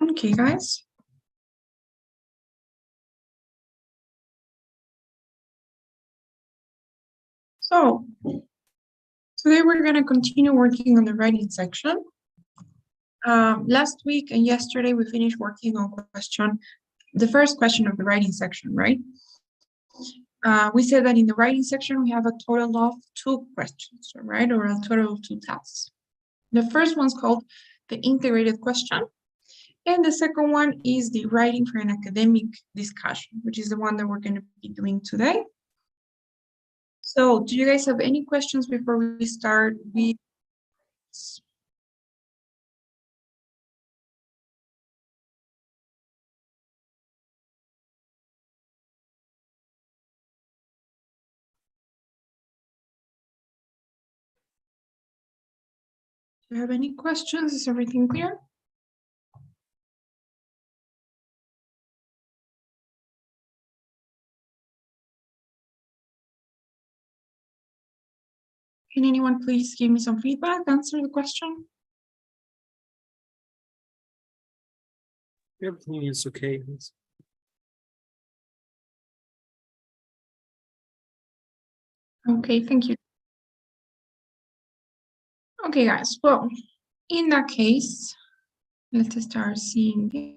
Okay, guys. So today we're going to continue working on the writing section. Last week and yesterday we finished working on the first question of the writing section, right? We said that in the writing section we have a total of 2 questions, right? Or a total of 2 tasks. The first one's called the integrated question. And the second one is the writing for an academic discussion, which is the one that we're going to be doing today. So do you guys have any questions before we start with? Do you have any questions? Is everything clear? Can anyone please give me some feedback, answer the question? Everything is okay. Okay, thank you. Okay, guys, well, in that case, let's start seeing it.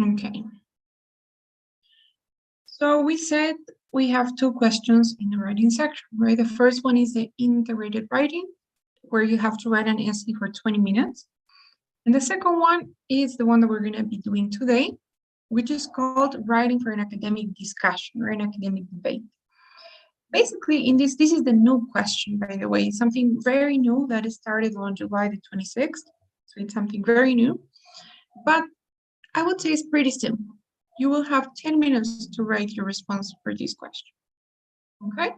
Okay. So we said we have 2 questions in the writing section, right? The first one is the integrated writing, where you have to write an essay for 20 minutes. And the second one is the one that we're going to be doing today, which is called writing for an academic discussion or an academic debate. Basically, this is the new question, by the way, something very new that started on July the 26th. So it's something very new, but I would say it's pretty simple. You will have 10 minutes to write your response for this question. Okay?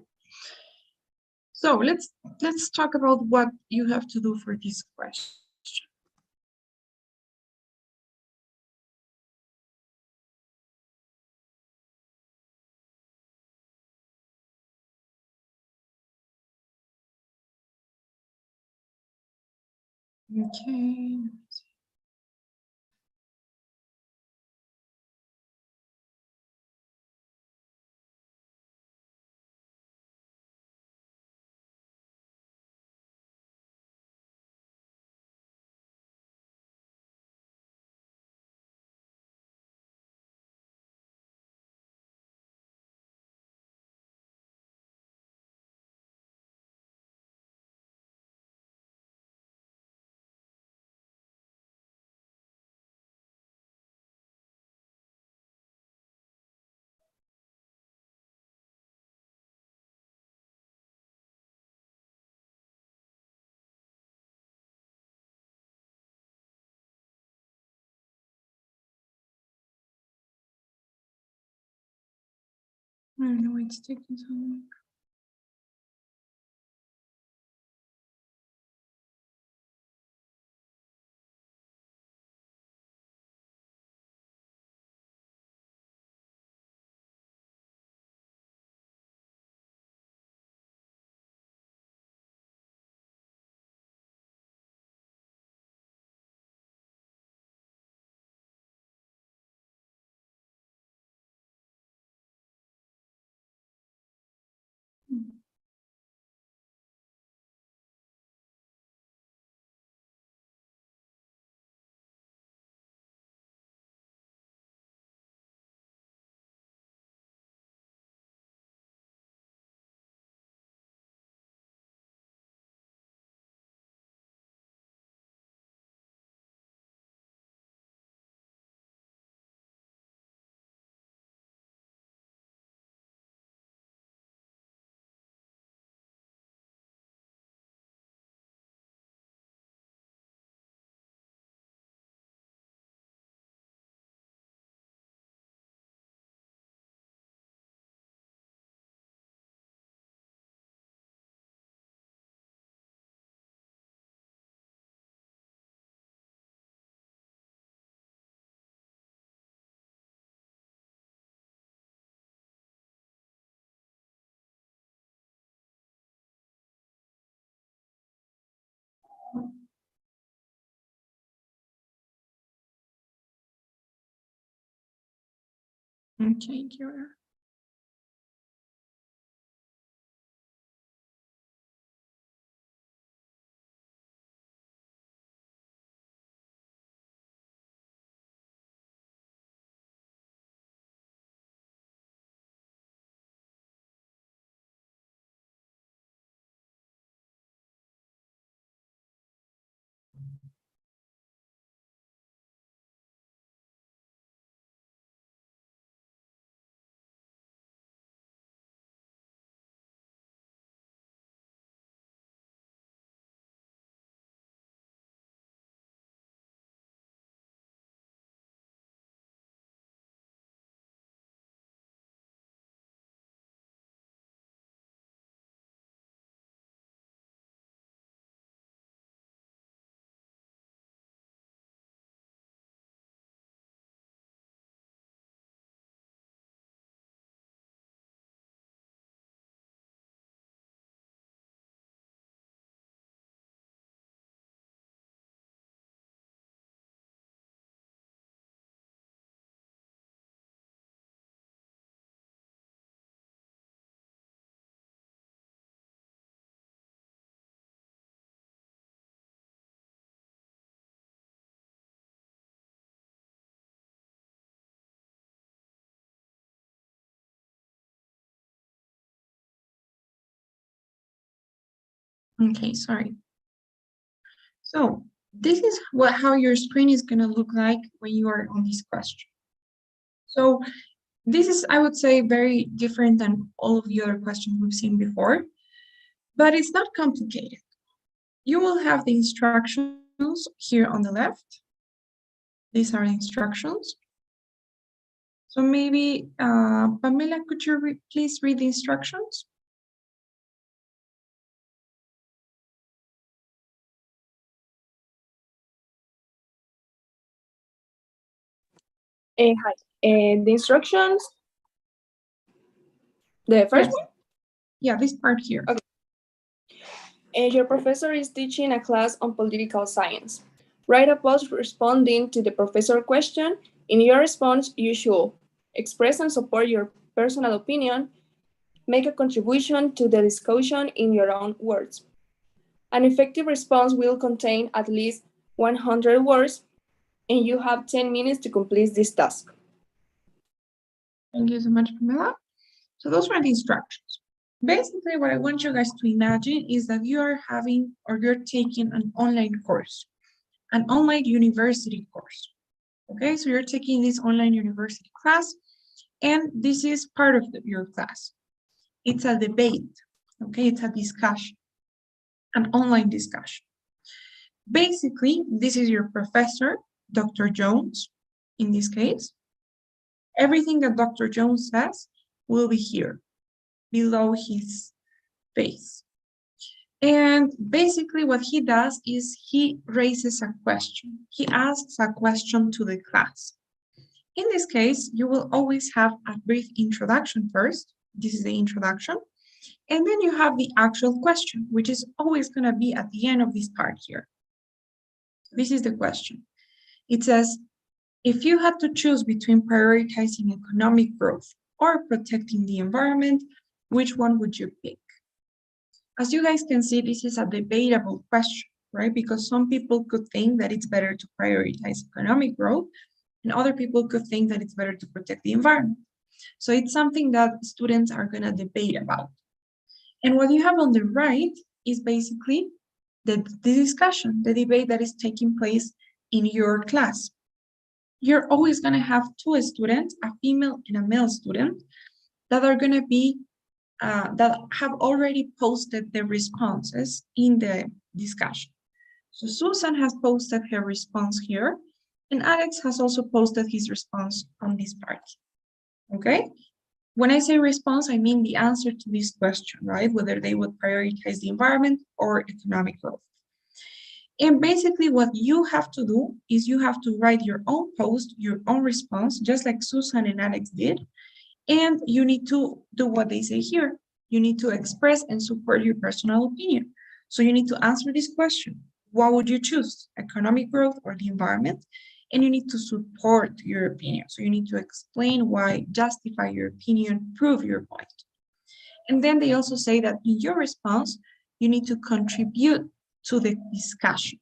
So let's talk about what you have to do for this question. Okay. I know it's taking so long. Okay, Kira. Okay, sorry. So this is how your screen is going to look like when you are on this question. So this is, I would say, very different than all of the other questions we've seen before, but it's not complicated. You will have the instructions here on the left. These are the instructions. So maybe, Pamela, could you please read the instructions? Hi. The instructions, the first Yes. one? Yeah, this part here. Okay. Your professor is teaching a class on political science. Write a post responding to the professor question. In your response, you should express and support your personal opinion, make a contribution to the discussion in your own words. An effective response will contain at least 100 words, and you have 10 minutes to complete this task. Thank you so much, Pamela. So those are the instructions. Basically, what I want you guys to imagine is that you are having or you're taking an online course, an online university course. Okay, so you're taking this online university class, and this is part of your class. It's a debate, okay? It's a discussion, an online discussion. Basically, this is your professor, Dr. Jones, in this case. Everything that Dr. Jones says will be here, below his face. And basically what he does is he raises a question. He asks a question to the class. In this case, you will always have a brief introduction first. This is the introduction. And then you have the actual question, which is always going to be at the end of this part here. This is the question. It says, if you had to choose between prioritizing economic growth or protecting the environment, which one would you pick? As you guys can see, this is a debatable question, right? Because some people could think that it's better to prioritize economic growth, and other people could think that it's better to protect the environment. So it's something that students are going to debate about. And what you have on the right is basically the discussion, the debate that is taking place in your class. You're always going to have two students, a female and a male student, that are going to be that have already posted their responses in the discussion. So Susan has posted her response here, and Alex has also posted his response on this part. Okay? When I say response, I mean the answer to this question, right? Whether they would prioritize the environment or economic growth. And basically what you have to do is you have to write your own post, your own response, just like Susan and Alex did. And you need to do what they say here. You need to express and support your personal opinion. So you need to answer this question. What would you choose, economic growth or the environment? and you need to support your opinion. So you need to explain why, justify your opinion, prove your point. And then they also say that in your response, you need to contribute to the discussion.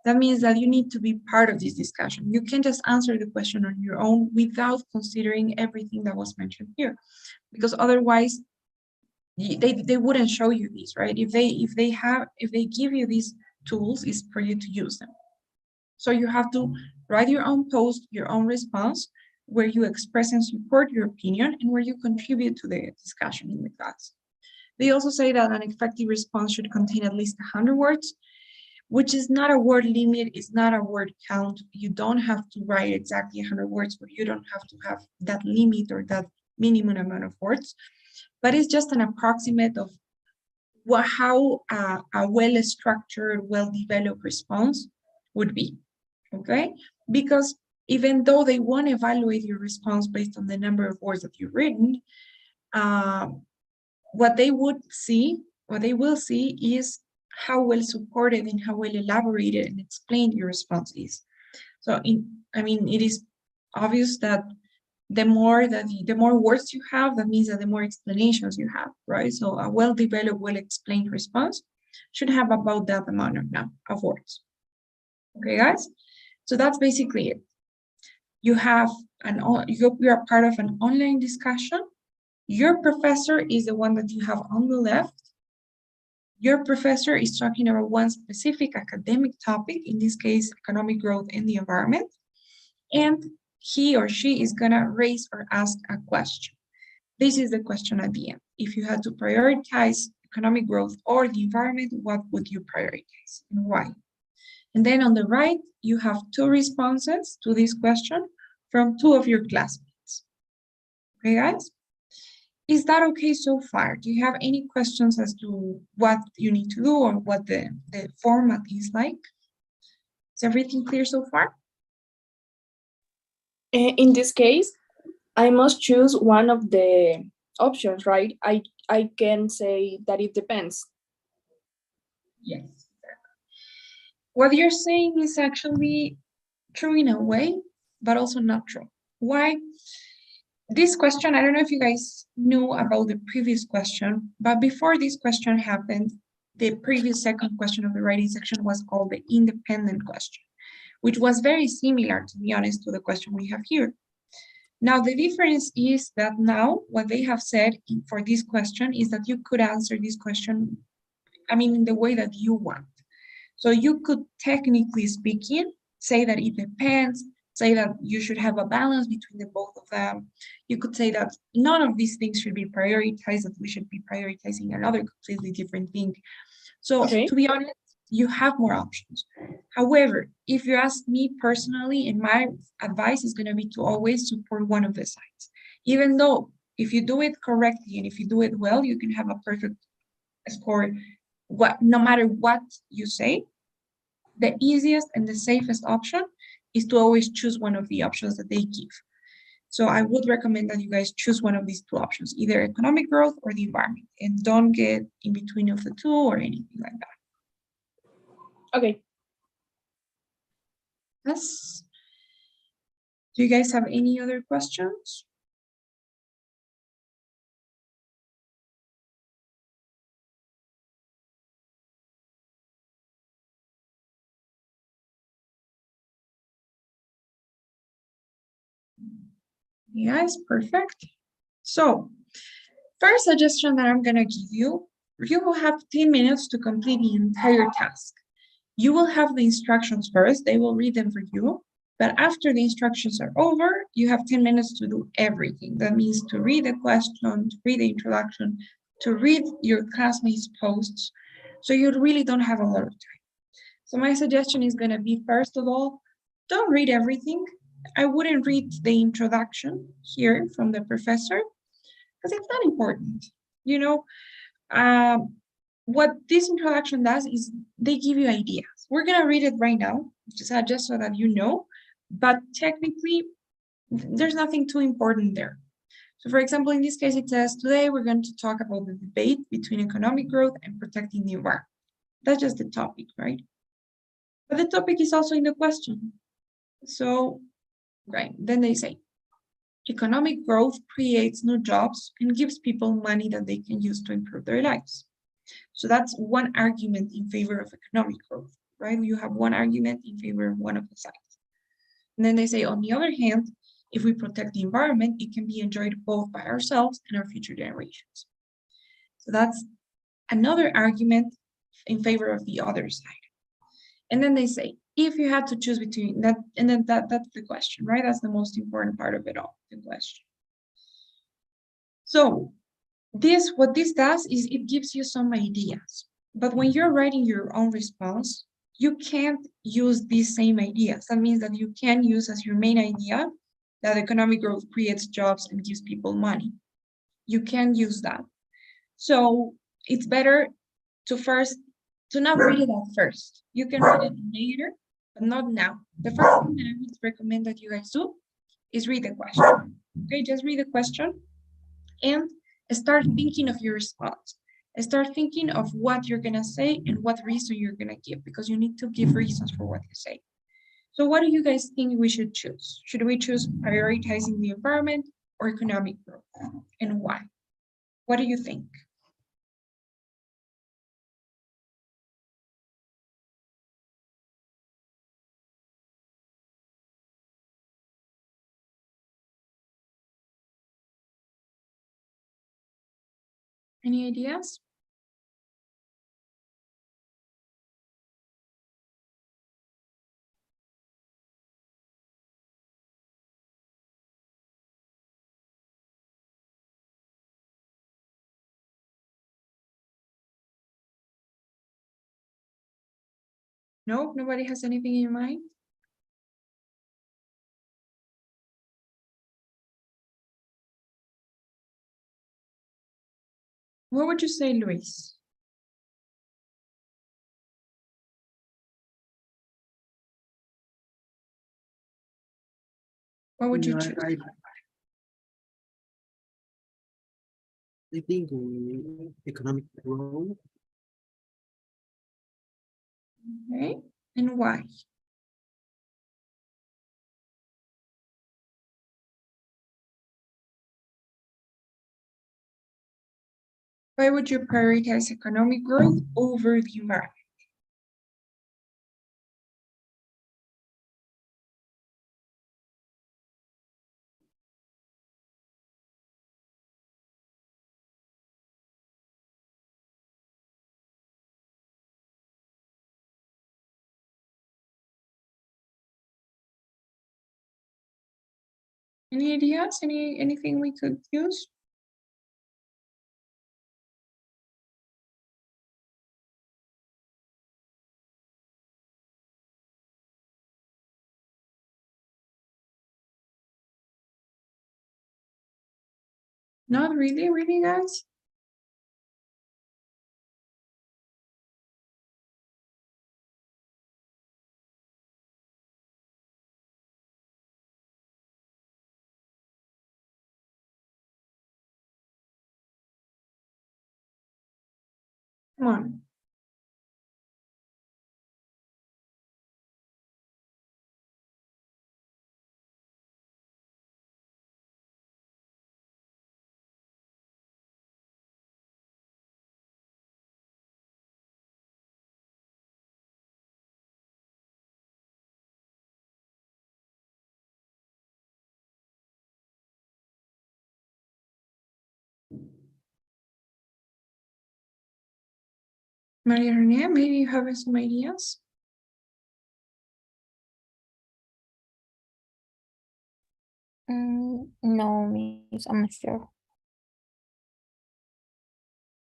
That means that you need to be part of this discussion. You can't just answer the question on your own without considering everything that was mentioned here, because otherwise they wouldn't show you these, right? If they give you these tools, it's for you to use them. So you have to write your own post, your own response, where you express and support your opinion and where you contribute to the discussion in the class. They also say that an effective response should contain at least 100 words, which is not a word limit, it's not a word count. You don't have to write exactly 100 words, but you don't have to have that limit or that minimum amount of words, but it's just an approximate of how a well-structured, well-developed response would be, okay? Because even though they won't evaluate your response based on the number of words that you've written, what they will see is how well supported and how well elaborated and explained your response is. So it is obvious that the more words you have, that means that the more explanations you have, right? So a well-developed, well-explained response should have about that amount of words. Okay, guys? So that's basically it. You are part of an online discussion. Your professor is the one that you have on the left. Your professor is talking about one specific academic topic, in this case, economic growth and the environment. And he or she is gonna raise or ask a question. This is the question at the end. If you had to prioritize economic growth or the environment, what would you prioritize and why? And then on the right, you have two responses to this question from two of your classmates. Okay, guys? Is that okay so far? Do you have any questions as to what you need to do or what the format is like? Is everything clear so far? In this case, I must choose one of the options, right? I can say that it depends. Yes. What you're saying is actually true in a way, but also not true. Why? This question, I don't know if you guys knew about the previous question, but before this question happened, the previous second question of the writing section was called the independent question, which was very similar, to be honest, to the question we have here. Now, the difference is that now what they have said for this question is that you could answer this question, in the way that you want. So you could, technically speaking, say that it depends, say that you should have a balance between the both of them. You could say that none of these things should be prioritized, that we should be prioritizing another completely different thing. So to be honest, you have more options. However, if you ask me personally, and my advice is going to be to always support one of the sides. Even though if you do it correctly and if you do it well, you can have a perfect score. No matter what you say, the easiest and the safest option is to always choose one of the options that they give. So I would recommend that you guys choose one of these two options, either economic growth or the environment, and don't get in between of the two or anything like that. Okay. Yes. Do you guys have any other questions? Yes, perfect. So, first suggestion that I'm gonna give you will have 10 minutes to complete the entire task. You will have the instructions first, they will read them for you, but after the instructions are over, you have 10 minutes to do everything. That means to read the question, to read the introduction, to read your classmates' posts, so you really don't have a lot of time. So my suggestion is gonna be, first of all, don't read everything. I wouldn't read the introduction here from the professor, because it's not important. What this introduction does is they give you ideas. We're going to read it right now, just so that you know, but technically, there's nothing too important there. So for example, in this case, it says, today we're going to talk about the debate between economic growth and protecting the environment. That's just the topic, right? But the topic is also in the question. So, right, then they say, economic growth creates new jobs and gives people money that they can use to improve their lives. So that's one argument in favor of economic growth, right? You have one argument in favor of one of the sides. And then they say, on the other hand, if we protect the environment, it can be enjoyed both by ourselves and our future generations. So that's another argument in favor of the other side. And then they say, if you had to choose between that, and then that's the question, right? That's the most important part of it all, the question. So what this does is it gives you some ideas, but when you're writing your own response, you can't use these same ideas. That means that you can use as your main idea that economic growth creates jobs and gives people money. You can use that. So it's better to not read it at first. You can read it later, but not now. The first thing that I would recommend that you guys do is read the question. Okay, just read the question and start thinking of your response. Start thinking of what you're gonna say and what reason you're gonna give, because you need to give reasons for what you say. So what do you guys think we should choose? Should we choose prioritizing the environment or economic growth, and why? What do you think? Any ideas? No, nobody has anything in mind? What would you say, Luis? What would you choose? I think economic growth. Okay, and why? Why would you prioritize economic growth over the environment? Any ideas? Anything we could use? Not really, really, guys? Come on. Maria Rene, maybe you have some ideas? No, miss, I'm not sure.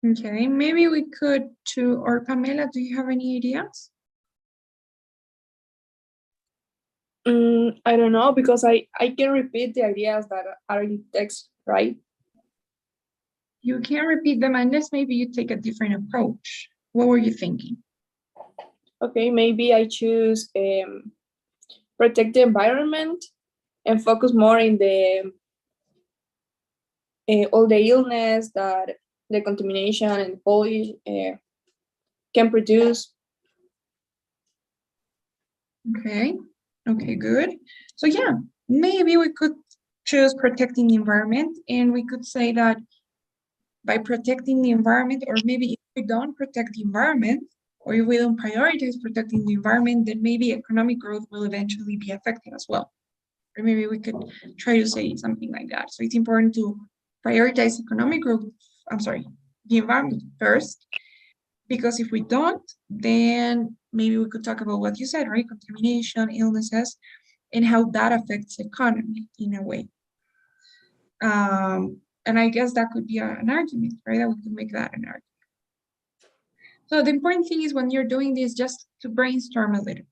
Okay, maybe we could or Pamela, do you have any ideas? I don't know, because I can repeat the ideas that are in text, right? You can repeat them unless maybe you take a different approach. What were you thinking? Okay, maybe I choose protect the environment and focus more in the all the illness that the contamination and polish can produce. Okay, Okay, good. So yeah, maybe we could choose protecting the environment, and we could say that by protecting the environment, or maybe if we don't protect the environment, or if we don't prioritize protecting the environment, then maybe economic growth will eventually be affected as well. Or maybe we could try to say something like that. So it's important to prioritize economic growth, the environment first, because if we don't, then maybe we could talk about what you said, right? Contamination, illnesses, and how that affects economy in a way. And I guess that could be an argument, right? That we could make that an argument. So the important thing is when you're doing this, just to brainstorm a little bit.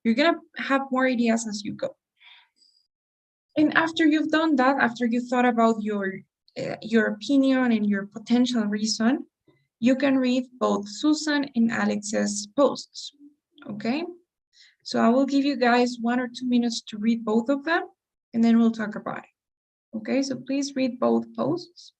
You're gonna have more ideas as you go. And after you've done that, after you thought about your opinion and your potential reason, you can read both Susan and Alex's posts, okay? So I will give you guys 1 or 2 minutes to read both of them, and then we'll talk about it. Okay, so please read both posts.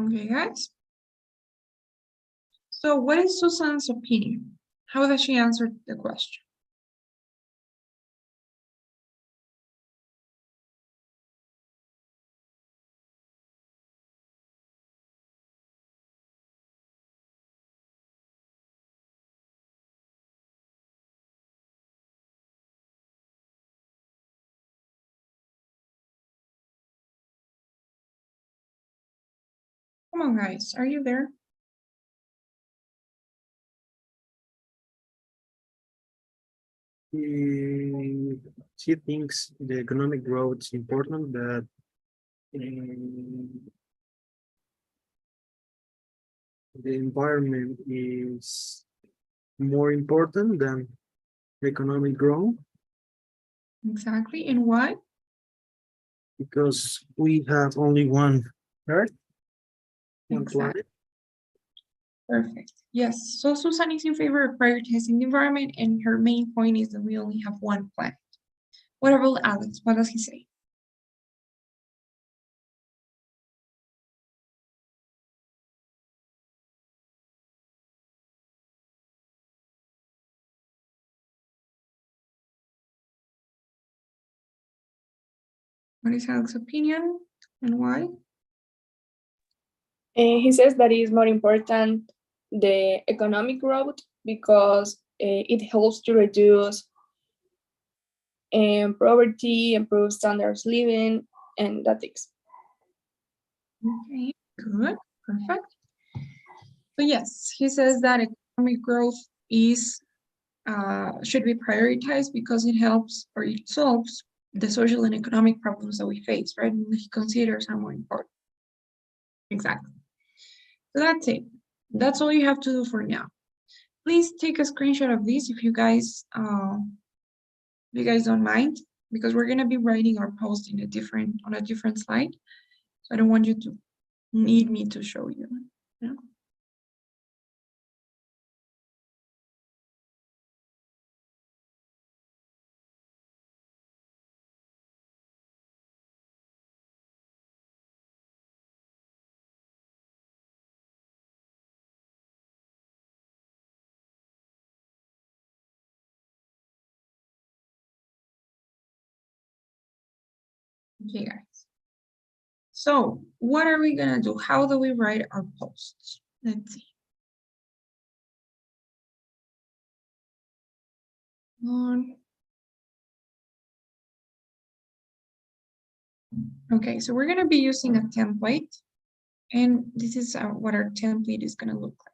Okay, guys. So what is Susan's opinion? How does she answer the question? Come on, guys, are you there? She thinks the economic growth is important, but the environment is more important than economic growth Exactly, and why? because we have only one Earth, one Exactly. planet. Perfect. Yes. So Susan is in favor of prioritizing the environment, and her main point is that we only have one planet. What about Alex? What does he say? What is Alex's opinion and why? He says that it is more important the economic growth because it helps to reduce poverty, improve standards living, and that things. Okay, good, perfect. So yes, he says that economic growth is should be prioritized because it helps or it solves the social and economic problems that we face, right? And he considers are more important. Exactly. So that's it. That's all you have to do for now. Please take a screenshot of this if you guys don't mind, because we're gonna be writing our post in on a different slide. So I don't want you to need me to show you. Yeah. Okay, guys. So what are we gonna do? How do we write our posts? Let's see. Okay, so we're gonna be using a template, and this is what our template is gonna look like.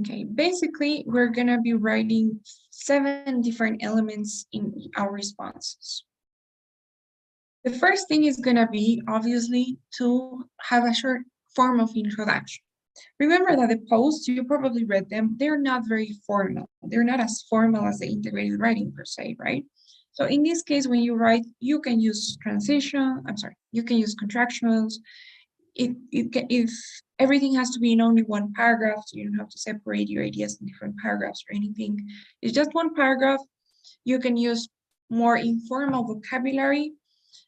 Okay, basically, we're gonna be writing 7 different elements in our responses. The first thing is gonna be, obviously, to have a short form of introduction. Remember that the posts, you probably read them, they're not very formal. They're not as formal as the integrated writing per se, right? So in this case, when you write, you can use you can use contractions. If everything has to be in only one paragraph, so you don't have to separate your ideas in different paragraphs or anything. It's just one paragraph. You can use more informal vocabulary.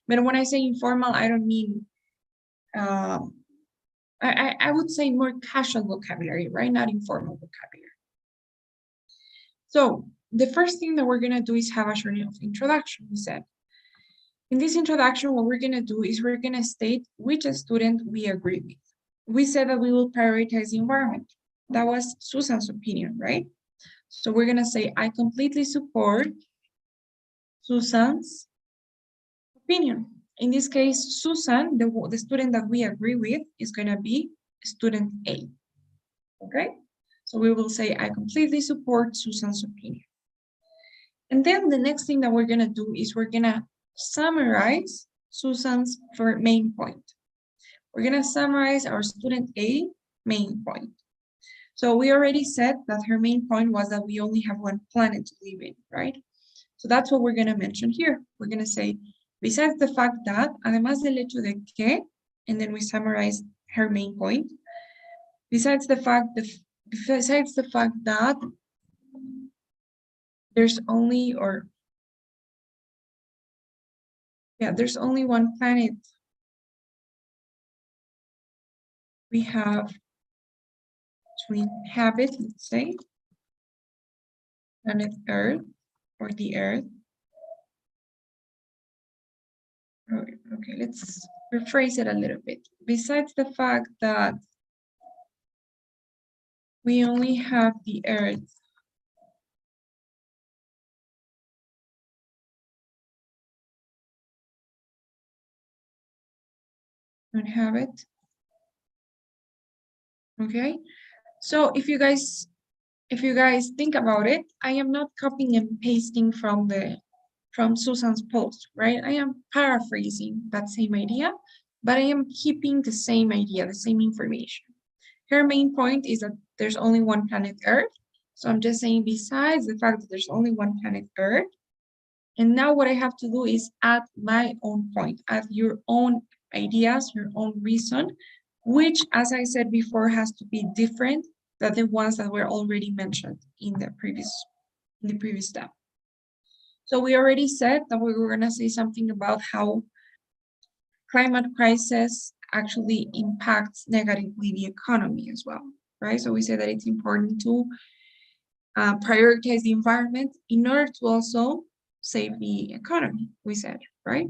But when I say informal, I don't mean I would say more casual vocabulary, right? Not informal vocabulary. So the first thing that we're gonna do is have a short introduction, we said. In this introduction, what we're gonna do is we're gonna state which student we agree with. We said that we will prioritize the environment. That was Susan's opinion, right? So we're gonna say, I completely support Susan's opinion. In this case, Susan, the student that we agree with, is gonna be student A. Okay, so we will say, I completely support Susan's opinion. And then the next thing that we're gonna do is we're gonna summarize Susan's main point. We're gonna summarize our student A main point. So we already said that her main point was that we only have one planet to live in, right? So that's what we're gonna mention here. We're gonna say, besides the fact that, además del hecho de que, and then we summarize her main point. Besides the fact that there's only there's only one planet we have to inhabit, let's say, planet Earth or the Earth. Okay, let's rephrase it a little bit. Besides the fact that we only have the Earth to inhabit. Okay, so if you guys think about it, I am not copying and pasting from Susan's post, right? I am paraphrasing that same idea, but I am keeping the same idea, the same information. Her main point is that there's only one planet Earth. So I'm just saying, besides the fact that there's only one planet Earth, and now what I have to do is add my own point, add your own ideas, your own reason, which, as I said before, has to be different than the ones that were already mentioned in the previous step. So we already said that we were gonna say something about how climate crisis actually impacts negatively the economy as well, right? So we say that it's important to prioritize the environment in order to also save the economy, we said, right?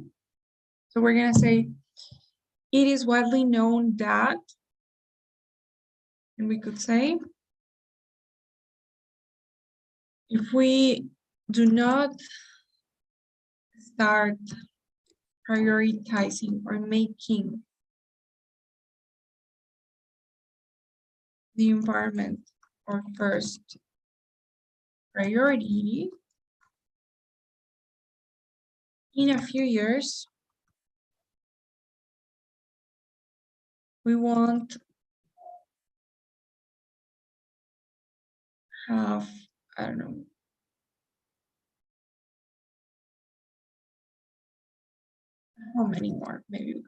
So we're gonna say, it is widely known that, and we could say, if we do not start prioritizing or making the environment our first priority, in a few years, we won't have, I don't know, how many more, maybe.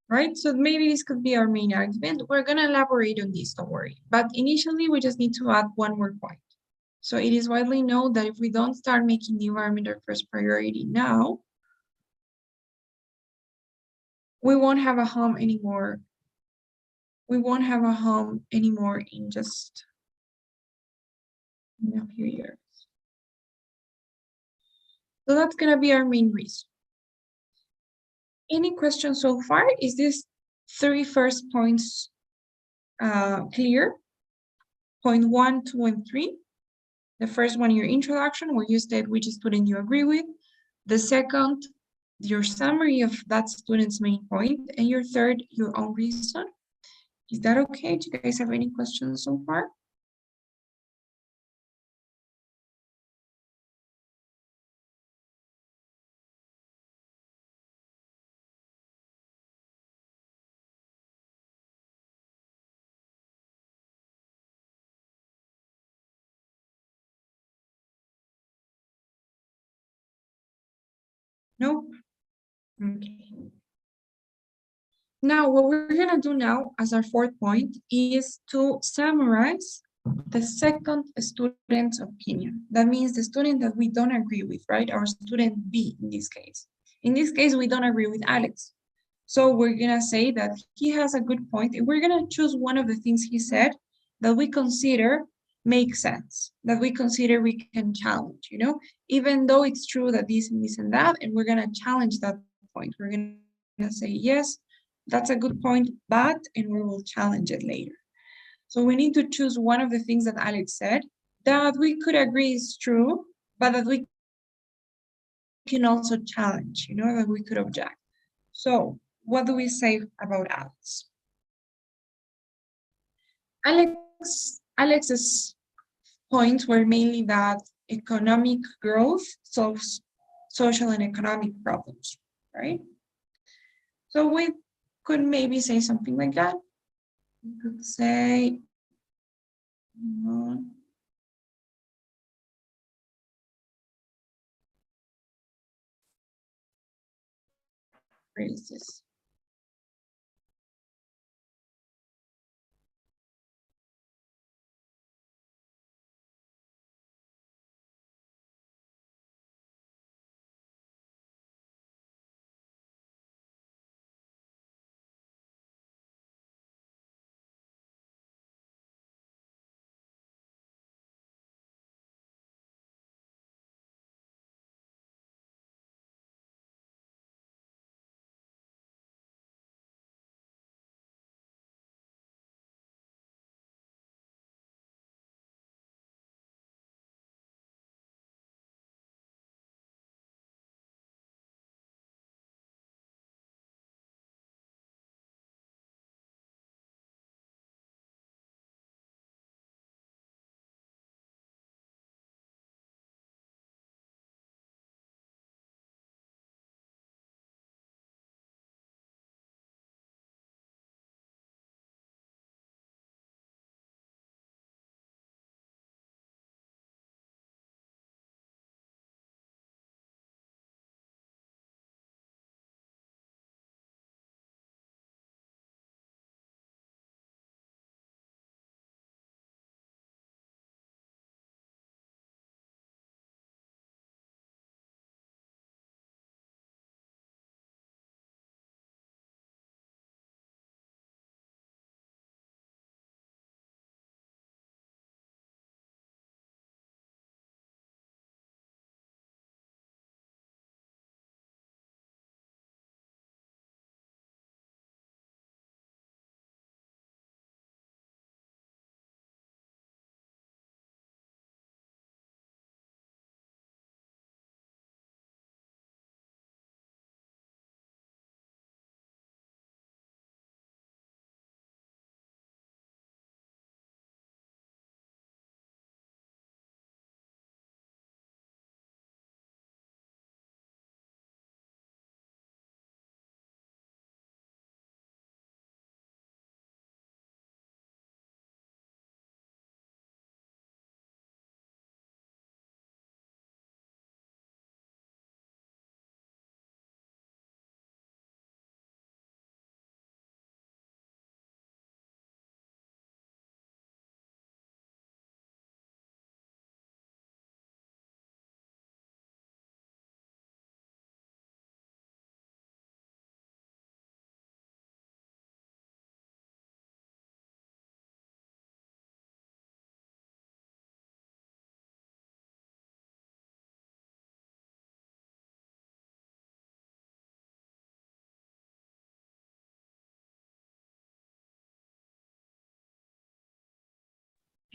Right, so maybe this could be our main argument. We're gonna elaborate on this, don't worry. But initially, we just need to add one more point. So it is widely known that if we don't start making the environment our first priority now, we won't have a home anymore we won't have a home anymore in just a few years. So that's gonna be our main reason. Any questions so far? Is this three first points clear? Point 1, 2, and 3. The first one, your introduction, where you state which student you agree with. The second, your summary of that student's main point. And your third, your own reason. Is that okay? Do you guys have any questions so far? Nope. Okay. Now, what we're gonna do now as our fourth point is to summarize the second student's opinion. That means the student that we don't agree with, right? Our student B in this case. In this case, we don't agree with Alex. So we're gonna say that he has a good point, and we're gonna choose one of the things he said that we consider makes sense, that we consider we can challenge, even though it's true that this and this and that, and we're gonna challenge that point. We're gonna say, yes, that's a good point, but, and we will challenge it later. So we need to choose one of the things that Alex said that we could agree is true, but that we can also challenge, that we could object. So what do we say about Alex? Alex's points were mainly that economic growth solves social and economic problems, right? So we could maybe say something like that. We could say, where is this?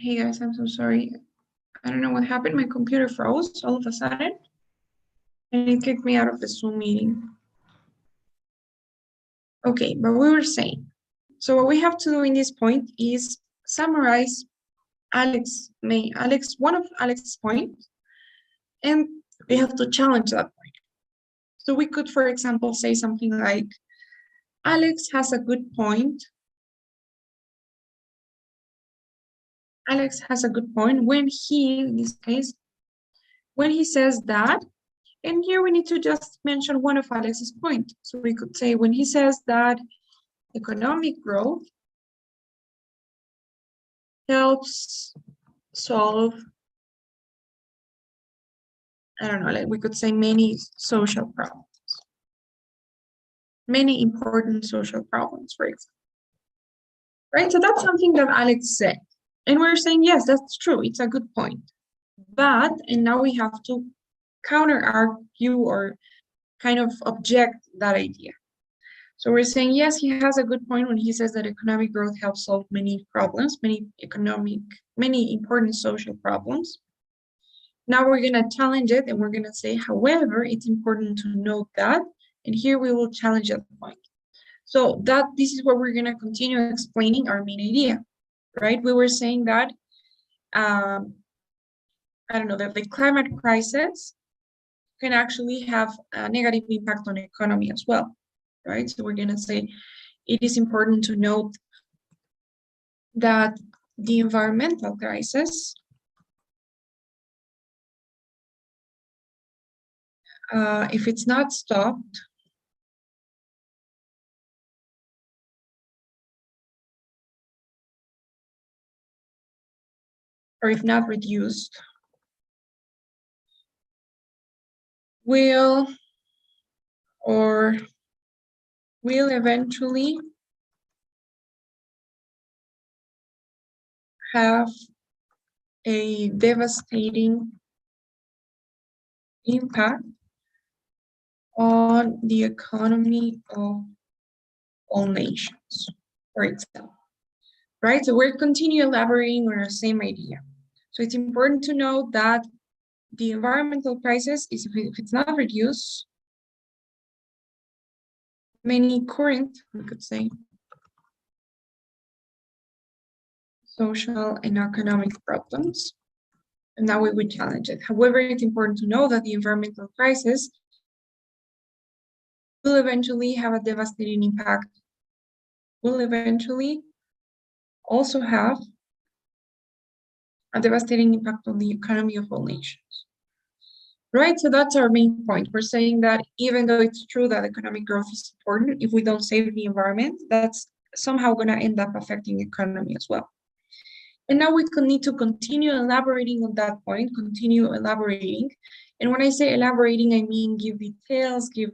Hey guys, I'm so sorry. I don't know what happened. My computer froze all of a sudden and it kicked me out of the Zoom meeting. Okay, but we were saying, so what we have to do in this point is summarize one of Alex's points, and we have to challenge that point. So we could, for example, say something like, Alex has a good point. Alex has a good point when he, in this case, when he says that, and here we need to just mention one of Alex's points. So we could say when he says that economic growth helps solve, I don't know, like we could say many social problems, many important social problems, for example. Right, so that's something that Alex said. And we're saying, yes, that's true, it's a good point. But, and now we have to counter argue or kind of object that idea. So we're saying, yes, he has a good point when he says that economic growth helps solve many problems, many important social problems. Now we're going to challenge it and we're going to say, however, it's important to note that, and here we will challenge that point. So this is where we're going to continue explaining our main idea, right? We were saying that, I don't know, that the climate crisis can actually have a negative impact on the economy as well, right? So we're going to say it is important to note that the environmental crisis if it's not stopped, or if not reduced, will eventually have a devastating impact on the economy of all nations, for example, right? So we're continue elaborating on our same idea. So it's important to note that the environmental crisis is, if it's not reduced, many current, we could say, social and economic problems, and now we would challenge it. However, it's important to know that the environmental crisis will eventually have a devastating impact, will eventually also have a devastating impact on the economy of all nations. Right, so that's our main point. We're saying that even though it's true that economic growth is important, if we don't save the environment, that's somehow going to end up affecting the economy as well. And now we need to continue elaborating on that point, continue elaborating. And when I say elaborating, I mean give details, give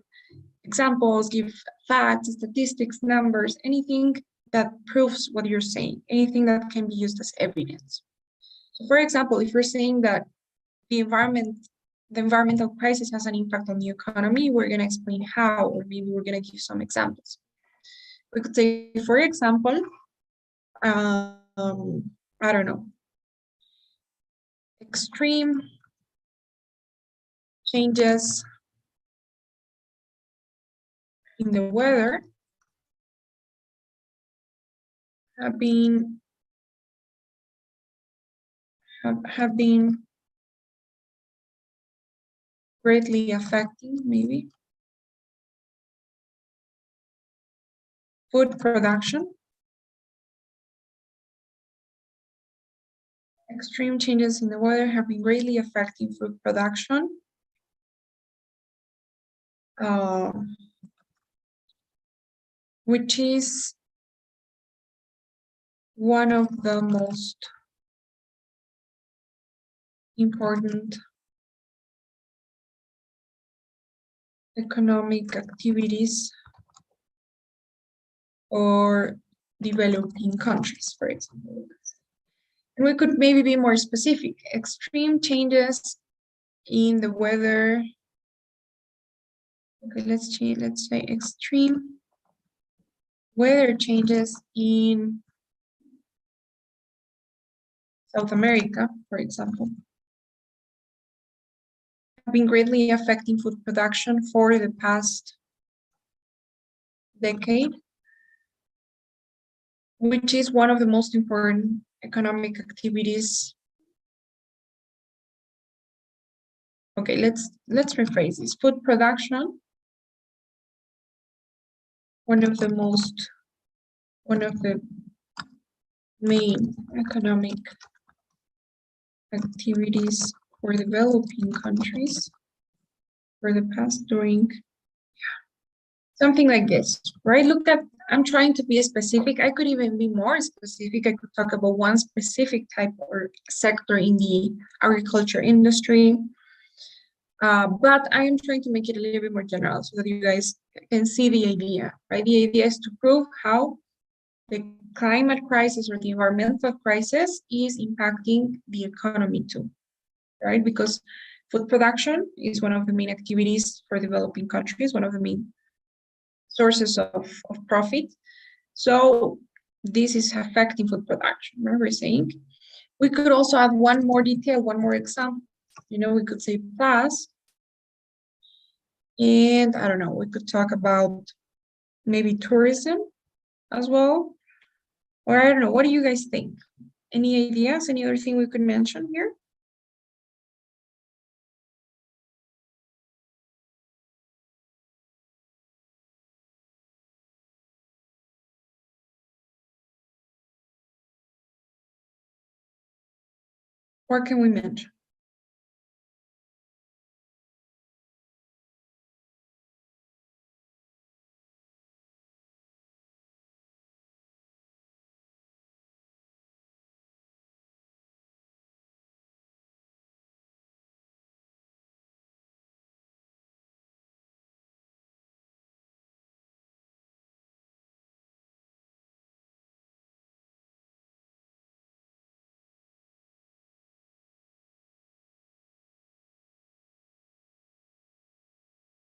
examples, give facts, statistics, numbers, anything that proves what you're saying, anything that can be used as evidence. So for example, if you're saying that the environmental crisis has an impact on the economy, we're going to explain how, or maybe we're going to give some examples. We could say, for example, I don't know, extreme changes in the weather have been greatly affecting maybe food production. Extreme changes in the weather have been greatly affecting food production. Which is one of the most important economic activities for developing countries, for example. And we could maybe be more specific. Extreme changes in the weather. Okay, let's say extreme weather changes in South America, for example, have been greatly affecting food production for the past decade, which is one of the most important economic activities. Okay, let's rephrase this. Food production, one of the main economic activities for developing countries for the past during something like this, right? Look at, I'm trying to be specific. I could even be more specific. I could talk about one specific type or sector in the agriculture industry. But I am trying to make it a little bit more general so that you guys can see the idea, right? The idea is to prove how the climate crisis or the environmental crisis is impacting the economy too, right? Because food production is one of the main activities for developing countries, one of the main sources of profit. So this is affecting food production, remember saying? We could also add one more detail, one more example. You know, we could say plus, and I don't know, we could talk about maybe tourism as well. Or I don't know, what do you guys think? Any ideas, any other thing we could mention here? What can we mention?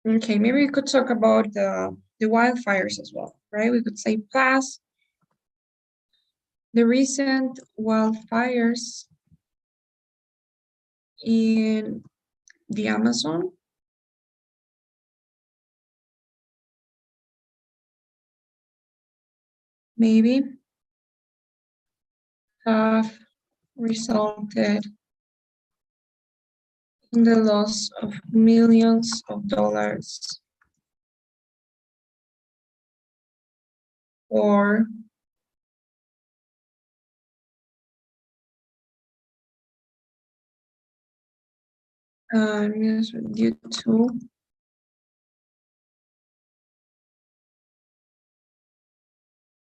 Okay, maybe we could talk about the wildfires as well, right? We could say plus the recent wildfires in the Amazon maybe have resulted in the loss of millions of dollars or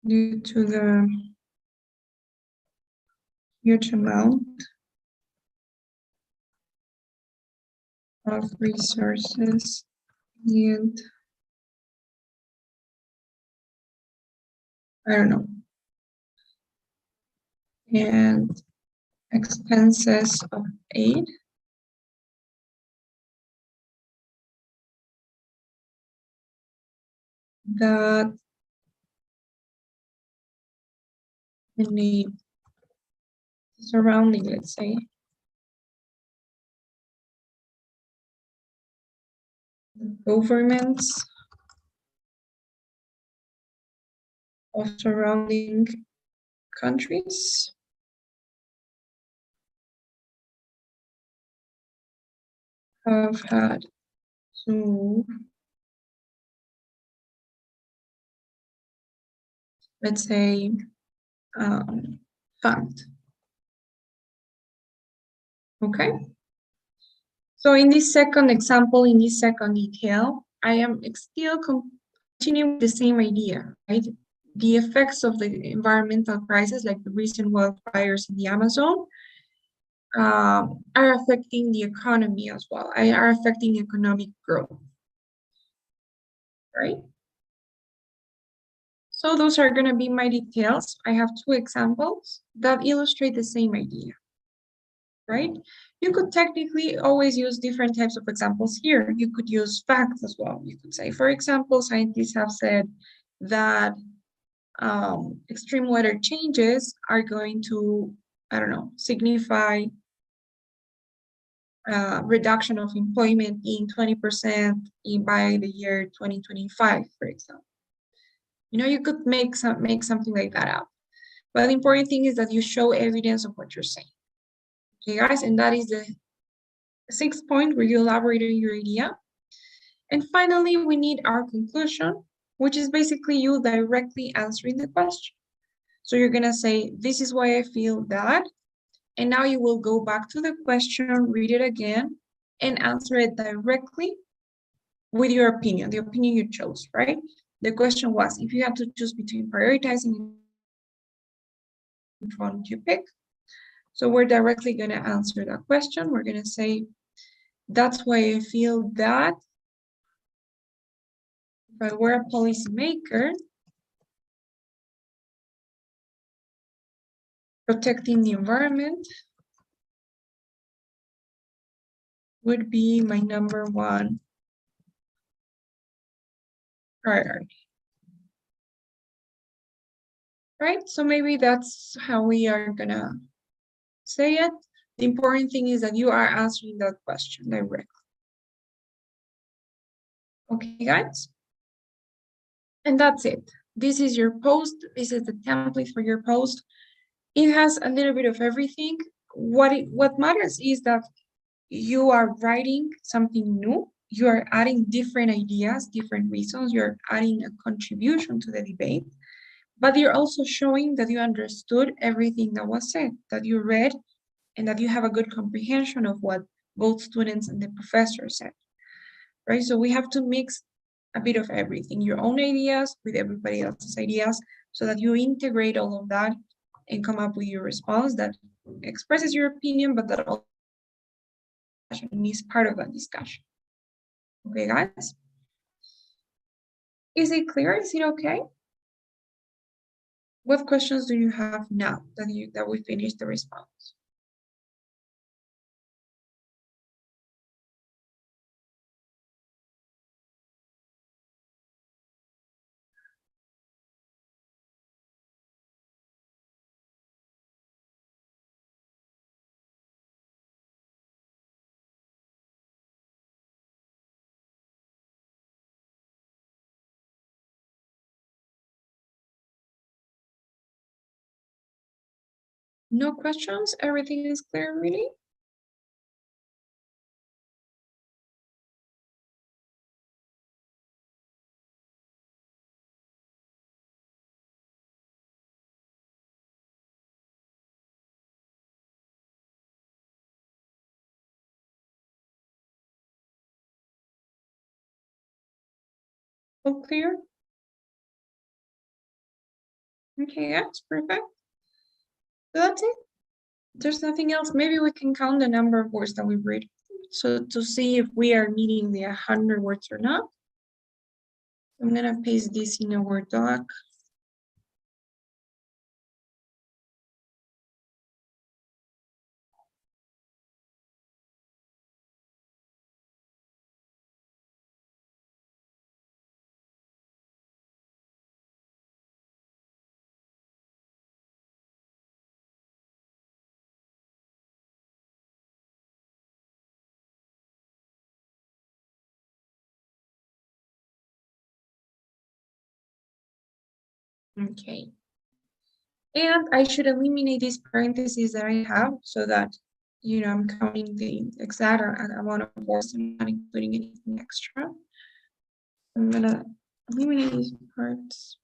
due to the huge amount of resources and I don't know, and expenses of aid that the surrounding, let's say, governments of surrounding countries have had to, let's say, fund. Okay. So in this second example, in this second detail, I am still continuing with the same idea, right? The effects of the environmental crisis, like the recent wildfires in the Amazon, are affecting the economy as well, are affecting economic growth, right? So those are going to be my details. I have two examples that illustrate the same idea, right? You could technically always use different types of examples here. You could use facts as well. You could say, for example, scientists have said that extreme weather changes are going to I don't know, signify reduction of employment in 20% by the year 2025, for example. You know, you could make something like that up. But the important thing is that you show evidence of what you're saying. Okay, guys, and that is the 6th point where you elaborate on your idea. And finally, we need our conclusion, which is basically you directly answering the question. So you're gonna say, this is why I feel that, and now you will go back to the question, read it again, and answer it directly with your opinion, the opinion you chose, right? The question was, if you had to choose between prioritizing, which one would you pick? So we're directly gonna answer that question. We're gonna say, that's why I feel that if I were a policymaker, protecting the environment would be my #1 priority. Right? So maybe that's how we are gonna say it. The important thing is that you are answering that question directly. Okay, guys? And that's it. This is your post. This is the template for your post. It has a little bit of everything. What matters is that you are writing something new. You are adding different ideas, different reasons. You're adding a contribution to the debate. But you're also showing that you understood everything that was said, that you read, and that you have a good comprehension of what both students and the professor said, right? So we have to mix a bit of everything, your own ideas with everybody else's ideas, so that you integrate all of that and come up with your response that expresses your opinion, but that also is part of that discussion. Okay, guys? Is it clear? Is it okay? What questions do you have now that we finished the response? No questions? Everything is clear, really? All clear? Okay, that's perfect. So that's it. There's nothing else. Maybe we can count the number of words that we read. So to see if we are meeting the 100 words or not. I'm gonna paste this in a Word doc. Okay. And I should eliminate these parentheses that I have so that, you know, I'm counting the exact amount of words and not including anything extra. I'm gonna eliminate these parts.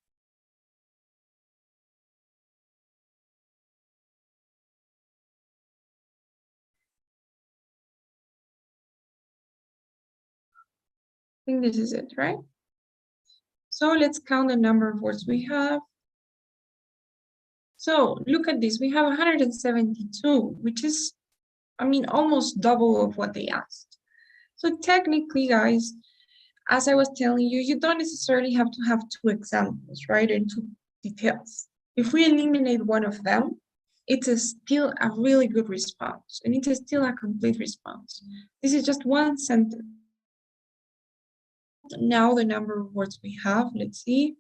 I think this is it, right? So let's count the number of words we have. So look at this, we have 172, which is, I mean, almost double of what they asked. So technically, guys, as I was telling you, you don't necessarily have to have 2 examples, right? And 2 details. If we eliminate one of them, it's still a really good response, and it is still a complete response. This is just one sentence. Now the number of words we have, let's see.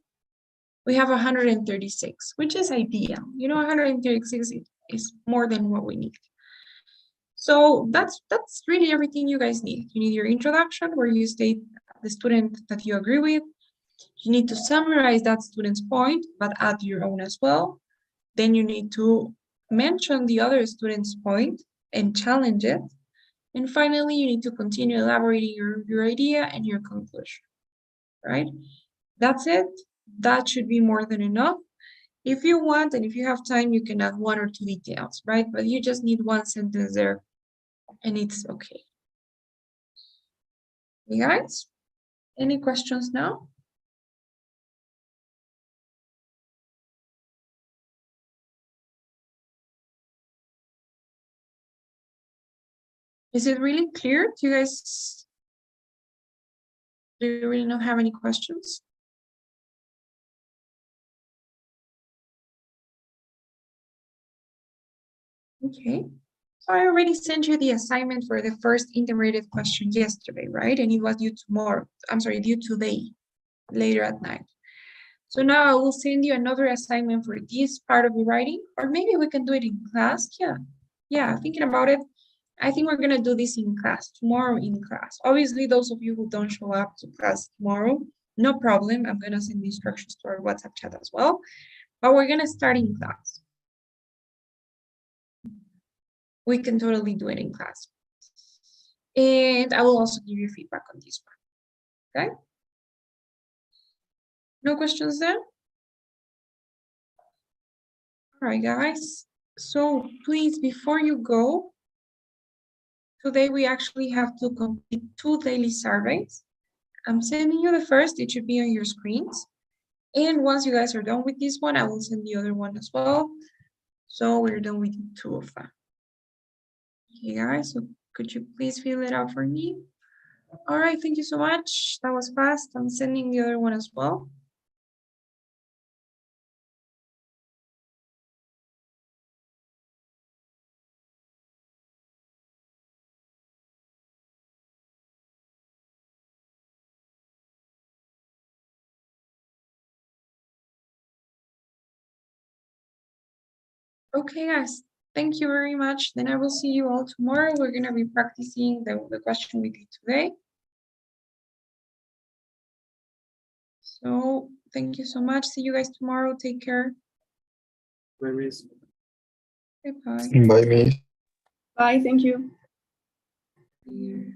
We have 136, which is ideal. You know, 136 is more than what we need. So that's really everything you guys need. You need your introduction where you state the student that you agree with. You need to summarize that student's point, but add your own as well. Then you need to mention the other student's point and challenge it. And finally, you need to continue elaborating your idea and your conclusion, right? That's it. That should be more than enough. If you want, and if you have time, you can add 1 or 2 details, right? But you just need 1 sentence there, and it's okay. You guys, any questions now? Is it really clear? Do you guys, do you really not have any questions? Okay, so I already sent you the assignment for the first integrated question yesterday, right? And it was due tomorrow, I'm sorry, due today, later at night. So now I will send you another assignment for this part of the writing, or maybe we can do it in class. Yeah, thinking about it, I think we're gonna do this in class, tomorrow in class. Obviously, those of you who don't show up to class tomorrow, no problem. I'm gonna send the instructions to our WhatsApp chat as well, but we're gonna start in class. We can totally do it in class. And I will also give you feedback on this one, okay? No questions there? All right, guys. So please, before you go, today we actually have to complete 2 daily surveys. I'm sending you the first, it should be on your screens. And once you guys are done with this one, I will send the other one as well. So we're done with 2 of them. Okay, guys, so could you please fill it out for me? All right, thank you so much. That was fast. I'm sending the other one as well. Okay, guys, thank you very much. Then I will see you all tomorrow. We're gonna be practicing the question we did today. So thank you so much. See you guys tomorrow. Take care. Bye, miss. Bye-bye. Bye, miss. Bye, thank you. Yeah.